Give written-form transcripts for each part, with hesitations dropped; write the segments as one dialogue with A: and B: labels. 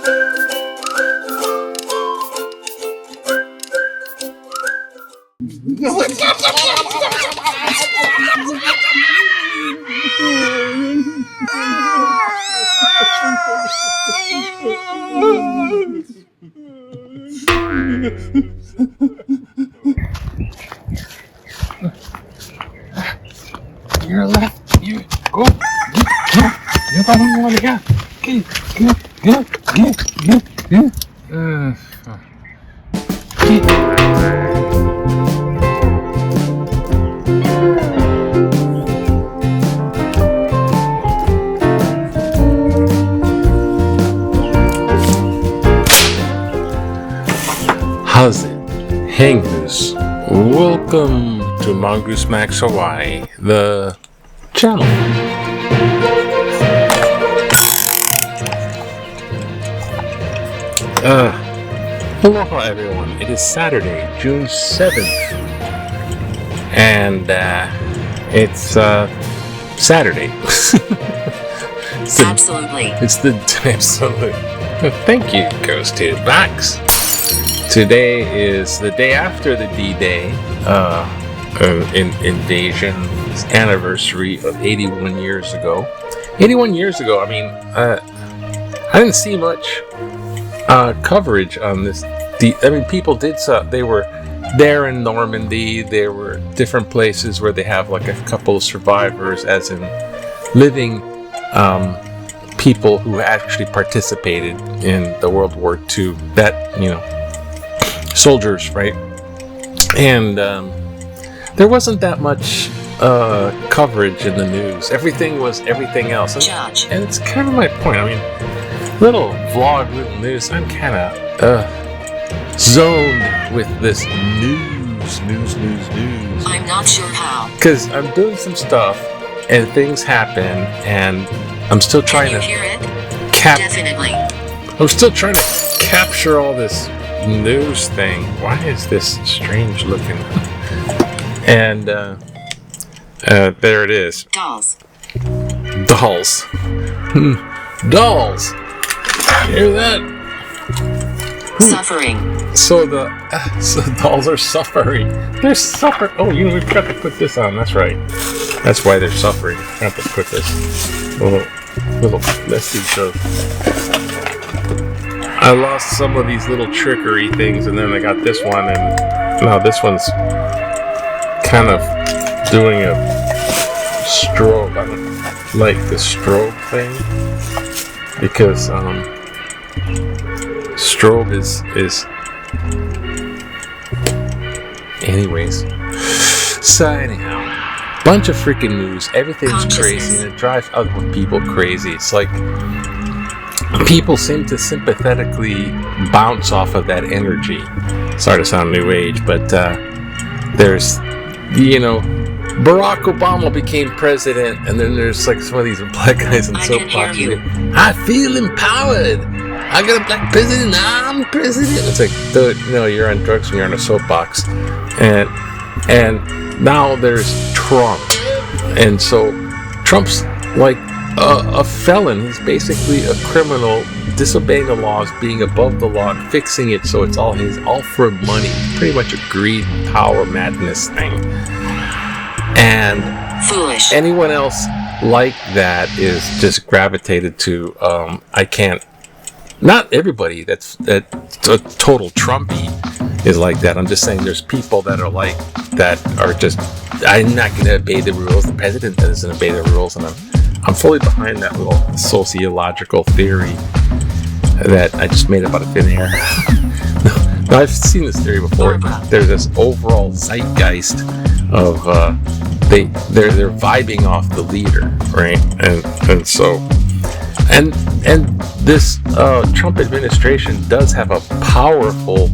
A: You're left. You go. You're the only one to go. How's it? Hangers. Welcome to Mongoose Max Hawaii, the channel. Aloha everyone. It is Saturday, June 7th. And it's Saturday.
B: Absolutely.
A: Absolutely. Thank you, Ghost Dude Max. Today is the day after the D-Day invasion's anniversary of 81 years ago. 81 years ago, I mean, I didn't see much coverage on this. I mean, people did they were there in Normandy. There were different places where they have like a couple of survivors, as in living people who actually participated in the World War II. That, you know, soldiers, right? And there wasn't that much coverage in the news. Everything was everything else. And it's kind of my point. I mean, little vlog, little news. I'm kind of zoned with this news.
B: I'm not sure how.
A: Because I'm doing some stuff and things happen, and I'm still trying
B: to
A: hear
B: it?
A: Definitely. I'm still trying to capture all this news thing. Why is this strange looking? And there it is.
B: Dolls.
A: Dolls. Dolls. Hear that?
B: Suffering.
A: So the dolls are suffering. They're suffering. Oh, you know, we've got to put this on. That's right. That's why they're suffering. Got to put this little message of. I lost some of these little trickery things, and then I got this one, and now this one's kind of doing a strobe. I don't like the strobe thing because strobe is anyways. So anyhow, bunch of freaking news. Everything's crazy, and it drives other people crazy. It's like people seem to sympathetically bounce off of that energy. Sorry to sound new age, but there's, you know, Barack Obama became president, and then there's like some of these black guys in soap operas. I feel empowered. I got a black president. I'm president. It's like, dude, you know, you're on drugs when you're on a soapbox. And now there's Trump, and so Trump's like a felon. He's basically a criminal, disobeying the laws, being above the law, and fixing it so it's all his, all for money. Pretty much a greed, power, madness thing. And
B: foolish. Anyone
A: else like that is just gravitated to. I can't. Not everybody that's a total Trumpy is like that. I'm just saying there's people that are like that are just. I'm not going to obey the rules. The president doesn't obey the rules, and I'm fully behind that little sociological theory that I just made up out of thin air. No, I've seen this theory before. There's this overall zeitgeist of they're vibing off the leader, right? And so and this Trump administration does have a powerful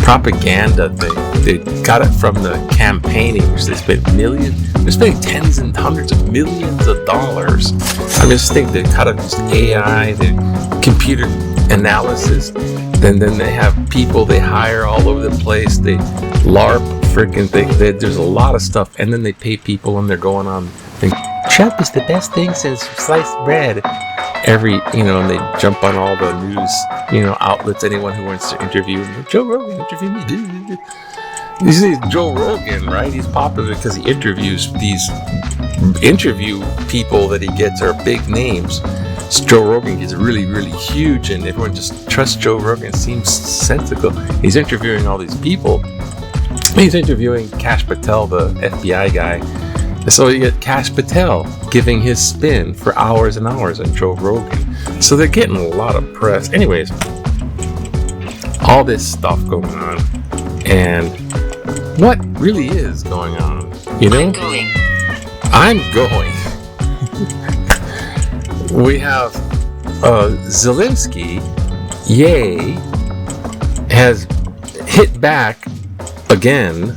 A: propaganda thing. They got it from the campaigning, which they spent they're spending tens and hundreds of millions of dollars. I just think they cut up this AI, the computer analysis, then they have people they hire all over the place. They LARP freaking thing. There's a lot of stuff, and then they pay people, and they're going on. Trump is the best thing since sliced bread, and they jump on all the news, outlets, anyone who wants to interview him. Joe Rogan, interview me. You see, Joe Rogan, right? He's popular because he interviews interview people that he gets are big names. So Joe Rogan gets really, really huge, and everyone just trusts Joe Rogan. Seems sensible. He's interviewing all these people. He's interviewing Kash Patel, the FBI guy. So you get Kash Patel giving his spin for hours and hours on Joe Rogan. So they're getting a lot of press. Anyways, all this stuff going on, and what really is going on? I'm going. We have Zelensky, has hit back again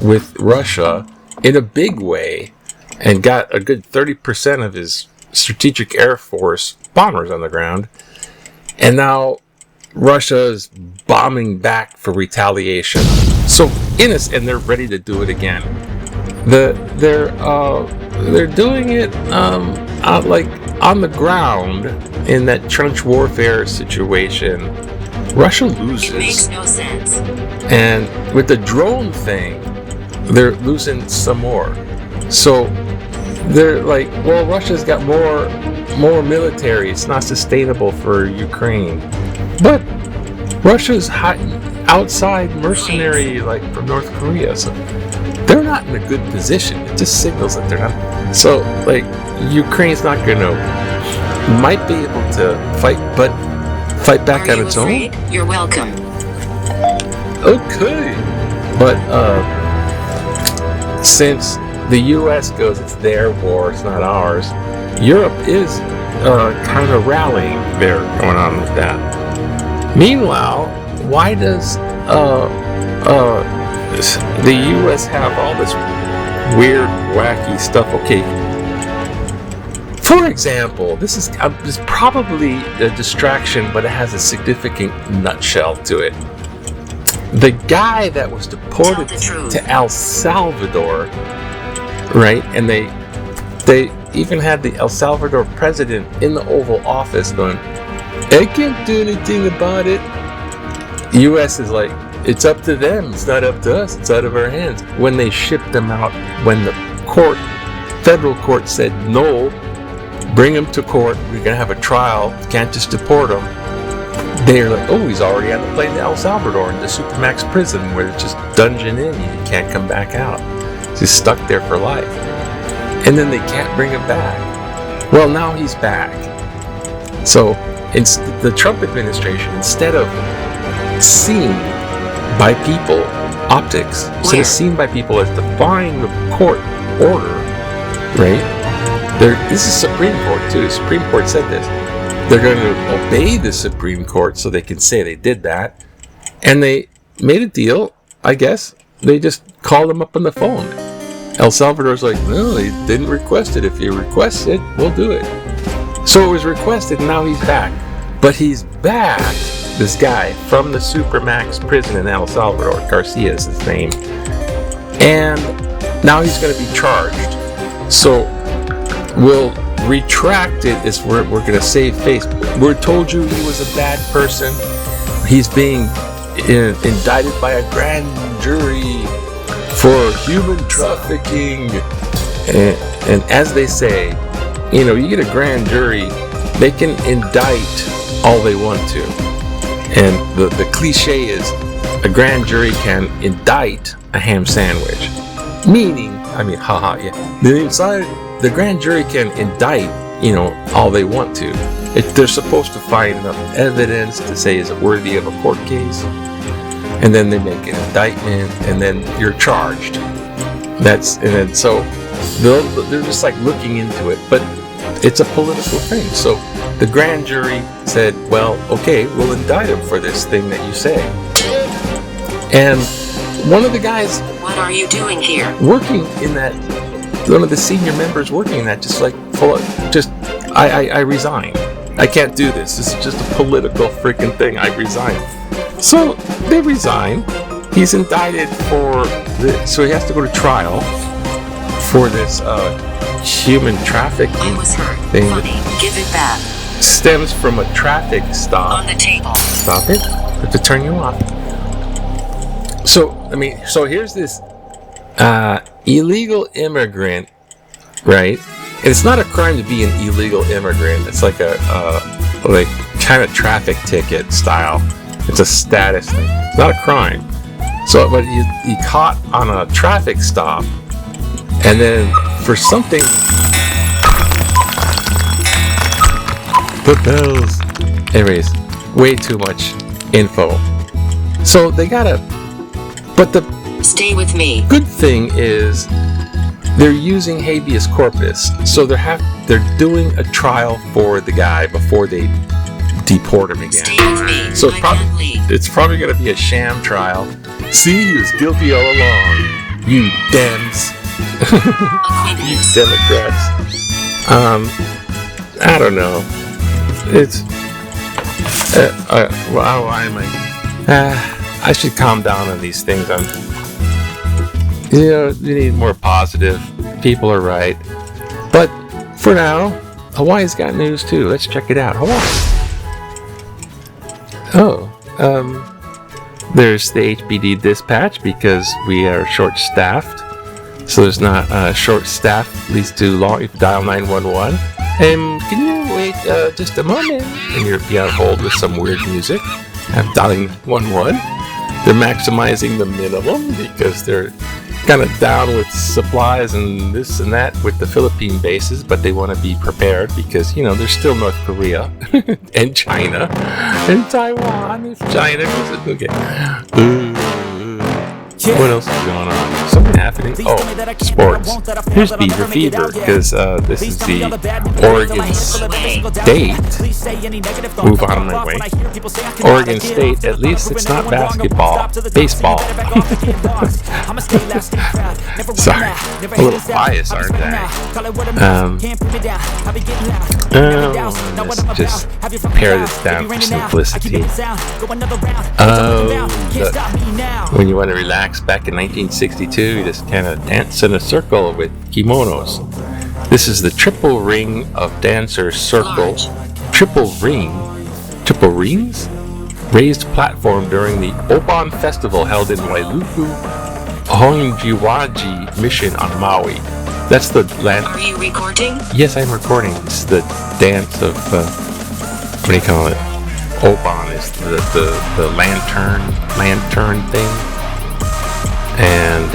A: with Russia in a big way and got a good 30% of his strategic air force bombers on the ground. And now Russia is bombing back for retaliation. So and they're ready to do it again. They're doing it like on the ground in that trench warfare situation. Russia loses.
B: It makes no sense.
A: And with the drone thing, they're losing some more. So they're like, well, Russia's got more military. It's not sustainable for Ukraine. But Russia's outside mercenary, like from North Korea. So they're not in a good position. It just signals that they're not. So, like, Ukraine's not might be able to fight back on its own.
B: You're welcome.
A: Okay. But since the U.S. goes, it's their war, it's not ours, Europe is kind of rallying there, going on with that. Meanwhile, why does the U.S. have all this weird, wacky stuff? Okay. For example, this is probably a distraction, but it has a significant nutshell to it. The guy that was deported to El Salvador, right? And they even had the El Salvador president in the Oval Office going, I can't do anything about it. The U.S. is like, it's up to them. It's not up to us. It's out of our hands. When they shipped them out, when the federal court said no, bring him to court. We're going to have a trial. Can't just deport him. They're like, oh, he's already on the plane to El Salvador in the Supermax prison where it's just dungeon in. You can't come back out. He's stuck there for life. And then they can't bring him back. Well, now he's back. So it's the Trump administration, instead of seen by people, optics, instead of seen by people as defying the court order, right? This is Supreme Court too. Supreme Court said this. They're going to obey the Supreme Court so they can say they did that. And they made a deal, I guess. They just called him up on the phone. El Salvador's like, no, he didn't request it. If you request it, we'll do it. So it was requested, and now he's back. But he's back, this guy, from the Supermax prison in El Salvador. Garcia is his name. And now he's going to be charged. So we'll retract it as we're going to save face. We're told you he was a bad person. He's being indicted by a grand jury for human trafficking. And as they say, you get a grand jury, they can indict all they want to. And the cliche is a grand jury can indict a ham sandwich. Meaning, the grand jury can indict, all they want to. They're supposed to find enough evidence to say, is it worthy of a court case? And then they make an indictment, and then you're charged. So they're just like looking into it, but it's a political thing. So the grand jury said, well, okay, we'll indict him for this thing that you say. And one of the guys,
B: what are you doing here?
A: Working in that, one of the senior members working in that, I resign. I can't do this. This is just a political freaking thing. I resign. So they resign. He's indicted so he has to go to trial for this human trafficking
B: I was hurt.
A: thing.
B: Funny. Give it back.
A: stems from a traffic stop.
B: On the table.
A: Stop it. I have to turn you off. So here's this illegal immigrant, right? And it's not a crime to be an illegal immigrant. It's like a kind of traffic ticket style. It's a status thing. It's not a crime. So, but you caught on a traffic stop, and then for something, the bells. Anyways, way too much info. So they gotta. But the
B: Stay with me.
A: good thing is they're using habeas corpus, so they're doing a trial for the guy before they deport him again.
B: Stay with me.
A: So
B: I can't leave.
A: it's probably going to be a sham trial. See, he was guilty all along. You Dems. You
B: Acquaintance.
A: Democrats. I don't know. It's. Why am I? I should calm down on these things. You need more positive. People are right. But for now, Hawaii's got news too. Let's check it out. Hawaii. There's the HPD dispatch because we are short-staffed. So there's not short-staffed leads to law. You dial 911. And can you wait just a moment? And you'll be on hold with some weird music. I'm dialing 11. They're maximizing the minimum because they're kind of down with supplies and this and that with the Philippine bases, but they want to be prepared because, there's still North Korea and China and Taiwan if China goes, okay. What else is going on? Something happening. Oh, sports. Here's Beaver Fever because this is the Oregon State. Move on my way. Oregon State. At least it's not basketball. Baseball. Sorry, a little biased, aren't I? Let's just pare this down for simplicity. When you want to relax. Back in 1962, you just kind of dance in a circle with kimonos. This is the triple ring of dancers circle. Triple rings? Raised platform during the Oban Festival held in Wailuku, Hongjiwaji Mission on Maui. That's the land.
B: Are you recording?
A: Yes, I'm recording. This is the dance of, what do you call it? Oban is the lantern thing. And,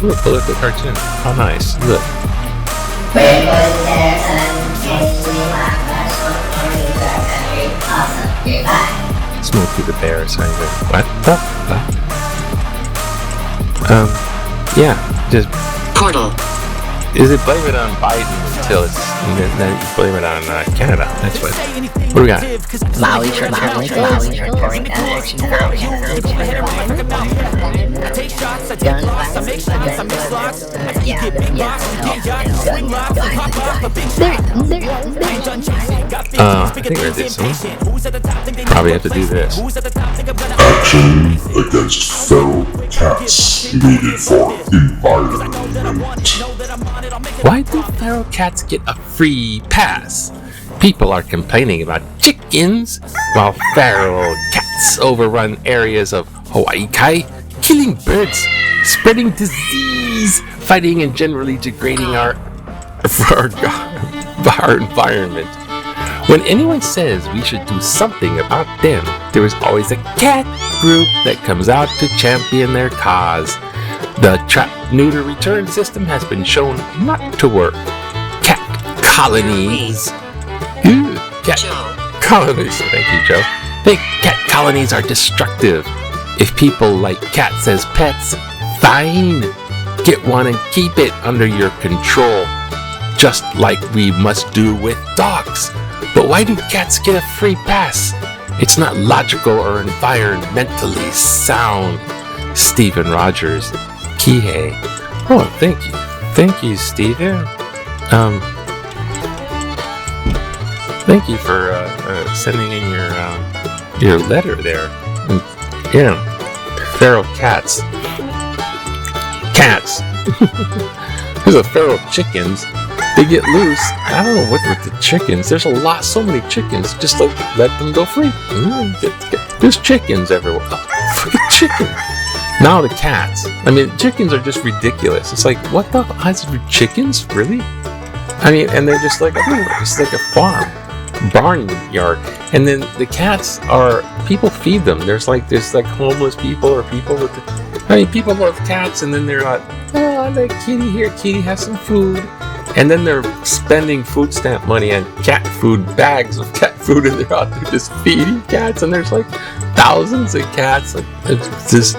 A: look the cartoon. How nice. Look. Smokey the Bear. Sorry, what the fuck? Yeah, just.
B: Portal.
A: Is it blame it on Biden until it's, and then you blame it on Canada? That's what. What do we got?
C: Maui
A: I think I did some. Probably have to do this.
D: Action against feral cats needed for environment.
A: Why do feral cats get a free pass? People are complaining about chickens, while feral cats overrun areas of Hawaii Kai, killing birds, spreading disease, fighting and generally degrading our environment. When anyone says we should do something about them, there is always a cat group that comes out to champion their cause. The trap-neuter return system has been shown not to work. Cat colonies. Ooh, cat colonies. Thank you, Joe. Cat colonies are destructive. If people like cats as pets, fine. Get one and keep it under your control, just like we must do with dogs. But why do cats get a free pass? It's not logical or environmentally sound. Stephen Rogers, Kihei. Oh, thank you. Thank you, Stephen. Thank you for sending in your letter there. And, feral cats. Cats. There's a feral chickens. they get loose. I don't know what with the chickens. There's so many chickens. Just like let them go free. There's chickens everywhere. Oh, freaking chicken. Now the cats. I mean, chickens are just ridiculous. It's like, what the odds of chickens? Really? I mean, and they're just like everywhere. It's like a barn yard. And then the cats are, people feed them. There's like homeless people or people with people love cats, and then they're like, oh, I like kitty here. Kitty has some food. And then they're spending food stamp money on cat food, bags of cat food, and they're out there just feeding cats. And there's like thousands of cats. Like, it's just,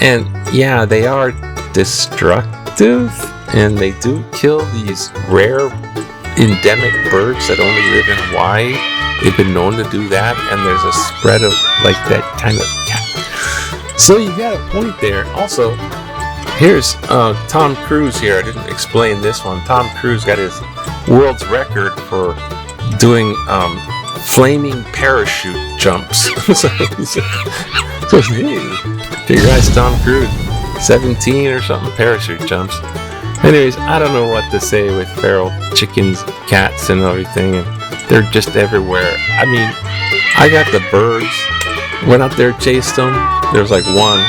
A: and yeah, they are destructive, and they do kill these rare endemic birds that only live in Hawaii. They've been known to do that, and there's a spread of like that kind of cat. So you got a point there. Also, here's Tom Cruise here. I didn't explain this one. Tom Cruise got his world's record for doing flaming parachute jumps. So hey, you guys, Tom Cruise, 17 or something, parachute jumps. Anyways, I don't know what to say with feral chickens, cats, and everything. And they're just everywhere. I mean, I got the birds. Went out there, chased them. There was like one.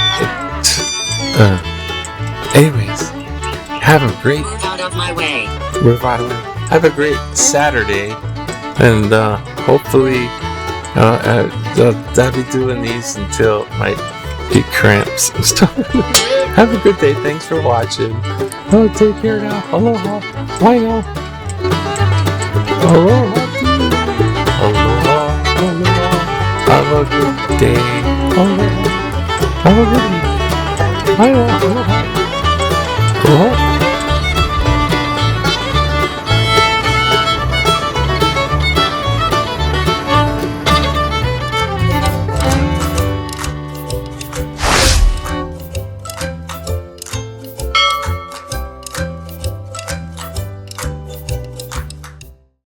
A: Anyways, have a great.
B: Move out of my way.
A: Have a great Saturday, and hopefully, I'll be doing these until my get cramps and stuff. Have a good day. Thanks for watching. Oh, take care now. Aloha. Bye now. Aloha. Aloha. Aloha. Have a good day. Aloha. Have a good day. Bye now. Aloha. Aloha.